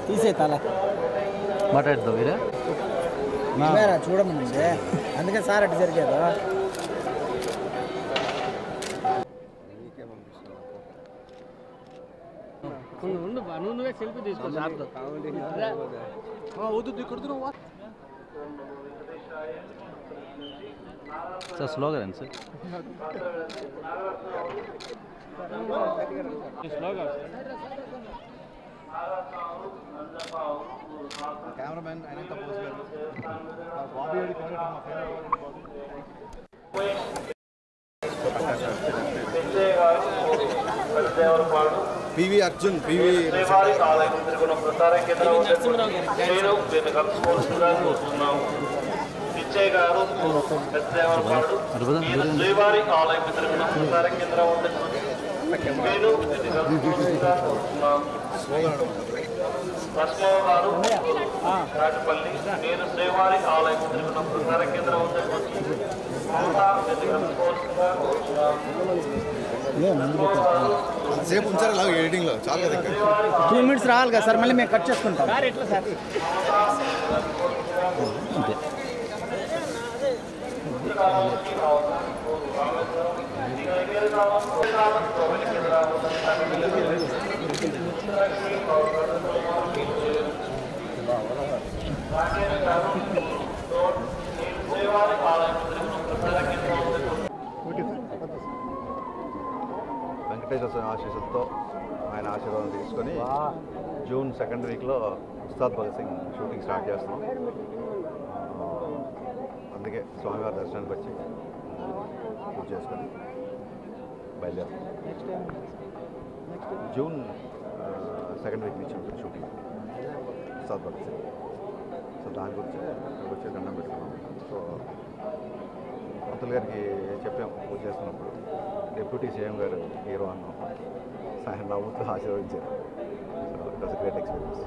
తీసే తల మాట్లాడుతావు వీరా చూడమండి అందుకే సార్ అటు జరిగేది నువ్వే సెల్ఫీ తీసుకో సార్తో వద్దు ఇక్కడ సార్ స్లోగా రండి సార్ స్లోగా కెమెరామెన్ అనంత బోస్ గారు బాబీ గారి పివి అర్జున్ పివి పిచ్చయ్య గారు పెద్దదేవరపాడు శ్రీవారి ఆలయం తిరుగుతున్న ప్రసార కేంద్రం నేను లక్ష్మణ్ గారు రాజపల్లి నేను శ్రీవారి ఆలయం తిరుగుతున్న ప్రసార కేంద్రం సేపు ఉంచారు అలాగే ఎడిటింగ్లో చాలా కదా 2 minutes రావాలి కదా సార్ మళ్ళీ మేము కట్ చేసుకుంటాం సార్ ఎట్లా సార్ అంతే వెంకటేశ్వర స్వామి ఆశీస్సులతో ఆయన ఆశీర్వాదం తీసుకొని జూన్ 2nd వీక్లో ఉస్తాద్ భగత్ సింగ్ షూటింగ్ స్టార్ట్ చేస్తున్నాం. అందుకే స్వామివారి దర్శనానికి వచ్చి పూజ చేసుకొని బయలుదేరాం. జూన్ 2nd వీక్ నుంచి ఉంటుంది షూటింగ్ ఉస్తాద్ భగత్ సింగ్. సో దాని గురించి ఇక్కడికి వచ్చి దండం పెట్టుకున్నాం. సో పంతులు గారికి చెప్పాం పూజ చేస్తున్నప్పుడు డిప్యూటీ సీఎం గారు హీరో అన్నాం. ఆయన నవ్వుతూ ఆశీర్వదించారు. So it was great experience.